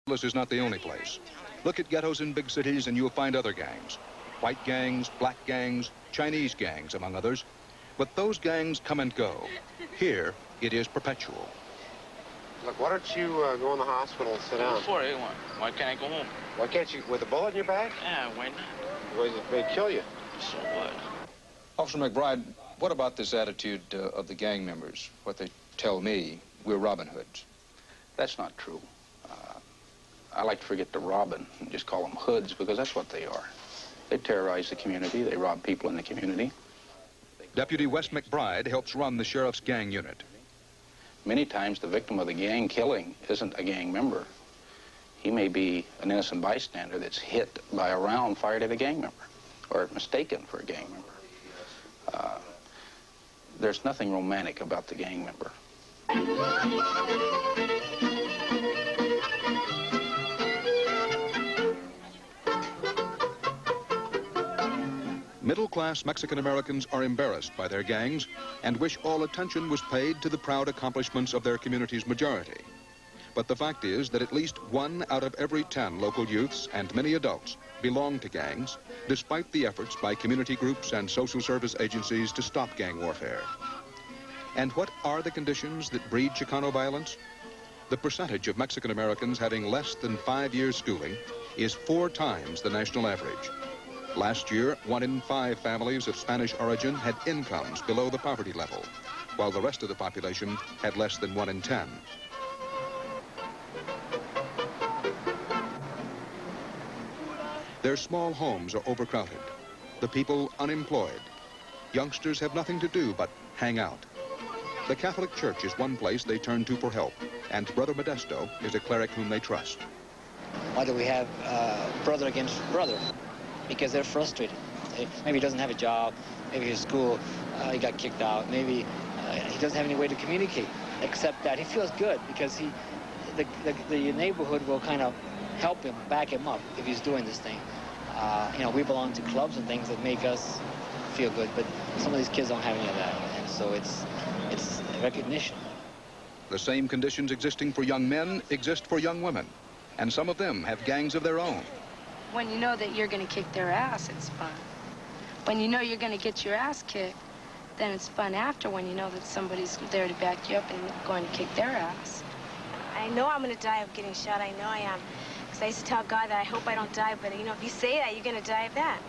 This is not the only place. Look at ghettos in big cities and you'll find other gangs. White gangs, black gangs, Chinese gangs, among others. But those gangs come and go. Here, it is perpetual. Look, why don't you go in the hospital and sit down? Before, A1. Why can't I go home? Why can't you, with a bullet in your back? Yeah, why not? Well, it may kill you. So what? Officer McBride, what about this attitude of the gang members? What they tell me, we're Robin Hoods. That's not true. I like to forget the Robin and just call them hoods because that's what they are. They terrorize the community. They rob people in the community. Deputy Wes McBride helps run the sheriff's gang unit. Many times the victim of the gang killing isn't a gang member. He may be an innocent bystander that's hit by a round fired at a gang member or mistaken for a gang member. There's nothing romantic about the gang member. Middle-class Mexican-Americans are embarrassed by their gangs and wish all attention was paid to the proud accomplishments of their community's majority. But the fact is that at least 1 out of every 10 local youths and many adults belong to gangs, despite the efforts by community groups and social service agencies to stop gang warfare. And what are the conditions that breed Chicano violence? The percentage of Mexican-Americans having less than 5 years schooling is 4 times the national average. Last year, 1 in 5 families of Spanish origin had incomes below the poverty level, while the rest of the population had less than 1 in 10. Their small homes are overcrowded, the people unemployed. Youngsters have nothing to do but hang out. The Catholic Church is one place they turn to for help, and Brother Modesto is a cleric whom they trust. Why do we have brother against brother? Because they're frustrated. Maybe he doesn't have a job, maybe his school, he got kicked out, maybe he doesn't have any way to communicate, except that he feels good because the neighborhood will kind of help him, back him up if he's doing this thing. You know, we belong to clubs and things that make us feel good, but some of these kids don't have any of that, and so it's recognition. The same conditions existing for young men exist for young women, and some of them have gangs of their own. When you know that you're going to kick their ass, it's fun. When you know you're going to get your ass kicked, then it's fun after when you know that somebody's there to back you up and going to kick their ass. I know I'm going to die of getting shot. I know I am. Because I used to tell God that I hope I don't die, but, you know, if you say that, you're going to die of that.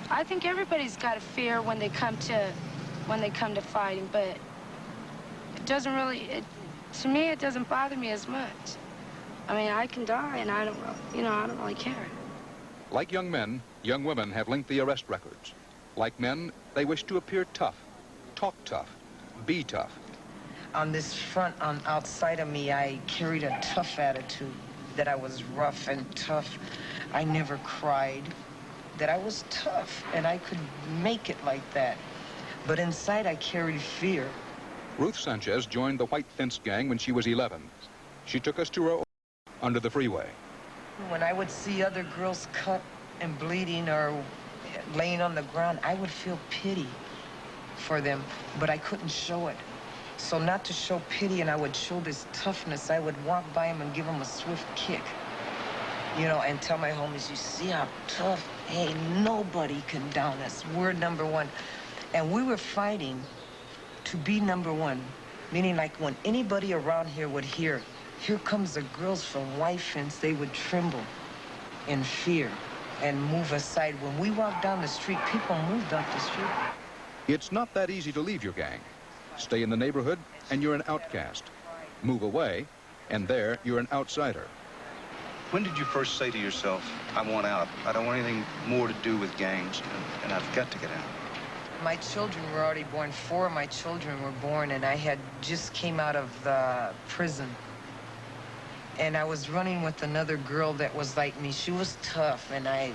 I think everybody's got a fear when they come to fighting, but it doesn't really, to me, it doesn't bother me as much. I mean, I can die, and I don't really care. Like young men, young women have lengthy arrest records. Like men, they wish to appear tough, talk tough, be tough. On this front, outside of me, I carried a tough attitude, that I was rough and tough. I never cried, that I was tough, and I could make it like that. But inside, I carried fear. Ruth Sanchez joined the White Fence Gang when she was 11. She took us to her under the freeway. When I would see other girls cut and bleeding or laying on the ground, I would feel pity for them, but I couldn't show it. So not to show pity and I would show this toughness, I would walk by them and give them a swift kick. You know, and tell my homies, you see how tough? Hey, nobody can down us. We're number one. And we were fighting to be number one, meaning like when anybody around here would hear, here comes the girls from White Fence, they would tremble in fear and move aside. When we walked down the street, people moved off the street. It's not that easy to leave your gang. Stay in the neighborhood, and you're an outcast. Move away, and there you're an outsider. When did you first say to yourself, I want out? I don't want anything more to do with gangs, and I've got to get out? My children were already born. 4 of my children were born, and I had just came out of the prison. And I was running with another girl that was like me. She was tough, and I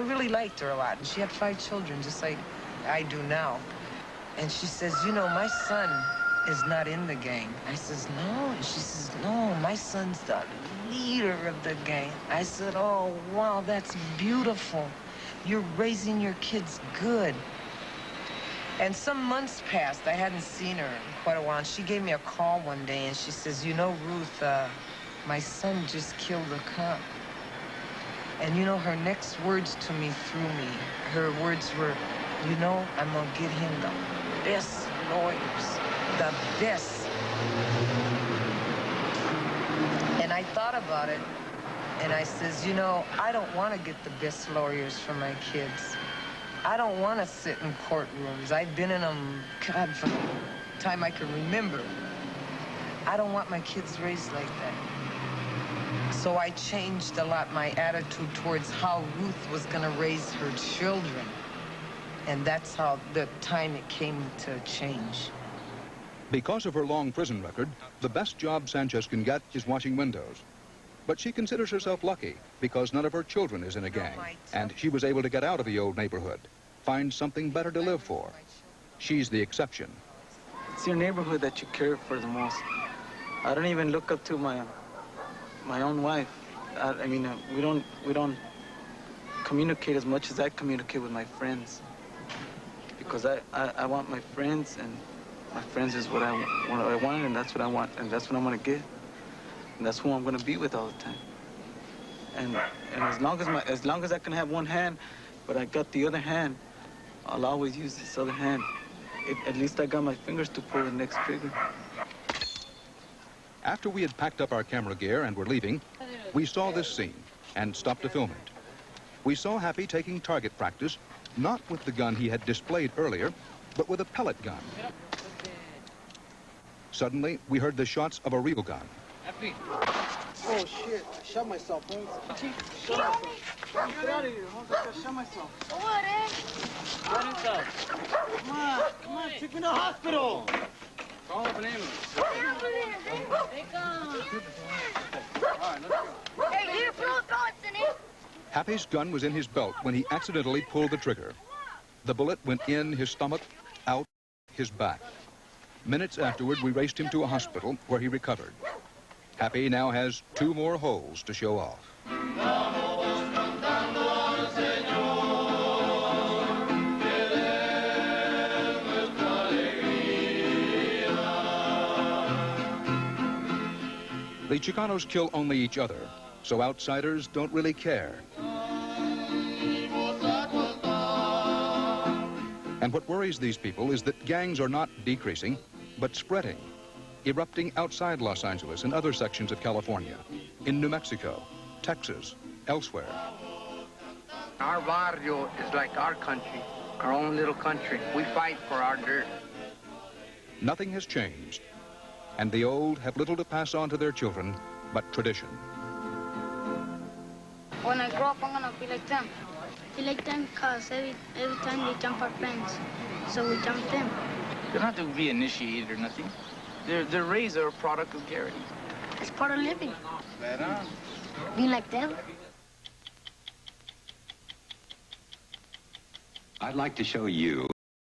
really liked her a lot. And she had 5 children, just like I do now. And she says, you know, my son is not in the gang. I says, no. And she says, no, my son's the leader of the gang. I said, oh, wow, that's beautiful. You're raising your kids good. And some months passed. I hadn't seen her in quite a while. And she gave me a call one day, and she says, you know, Ruth, my son just killed a cop. And you know, her next words to me threw me. Her words were, you know, I'm gonna get him the best lawyers, the best. And I thought about it, and I says, you know, I don't want to get the best lawyers for my kids. I don't want to sit in courtrooms. I've been in them, God, from the time I can remember. I don't want my kids raised like that. So I changed a lot my attitude towards how Ruth was going to raise her children. And that's how the time it came to change. Because of her long prison record, the best job Sanchez can get is washing windows. But she considers herself lucky because none of her children is in a gang, and she was able to get out of the old neighborhood, find something better to live for. She's the exception. It's your neighborhood that you care for the most. I don't even look up to my own wife. I mean, we don't communicate as much as I communicate with my friends, because I want my friends, and my friends is what I want, and that's what I want, and that's what I'm gonna get, and that's who I'm gonna be with all the time. And as long as I can have one hand, but I got the other hand, I'll always use this other hand. At least I got my fingers to pull the next trigger. After we had packed up our camera gear and were leaving, we saw this scene and stopped to film it. We saw Happy taking target practice, not with the gun he had displayed earlier, but with a pellet gun. Suddenly, we heard the shots of a real gun. Happy. Oh, shit. I shot myself, Holmes. Shot myself. Get out of here, Holmes. I shot myself. What, eh? Run inside. Come on, take me to the hospital. Call up an ambulance. Hey, here, throw bullets in it. Happy's gun was in his belt when he accidentally pulled the trigger. The bullet went in his stomach, out his back. Minutes afterward, we raced him to a hospital where he recovered. Happy now has 2 more holes to show off. The Chicanos kill only each other, so outsiders don't really care. And what worries these people is that gangs are not decreasing, but spreading, erupting outside Los Angeles and other sections of California, in New Mexico, Texas, elsewhere. Our barrio is like our country, our own little country. We fight for our dirt. Nothing has changed, and the old have little to pass on to their children but tradition. When I grow up, I'm gonna be like them. Be like them because every time they jump our fence, so we jump them. You don't have to be initiated or nothing. They're raised, they're a product of Gary. It's part of living. Right on. Be like them. I'd like to show you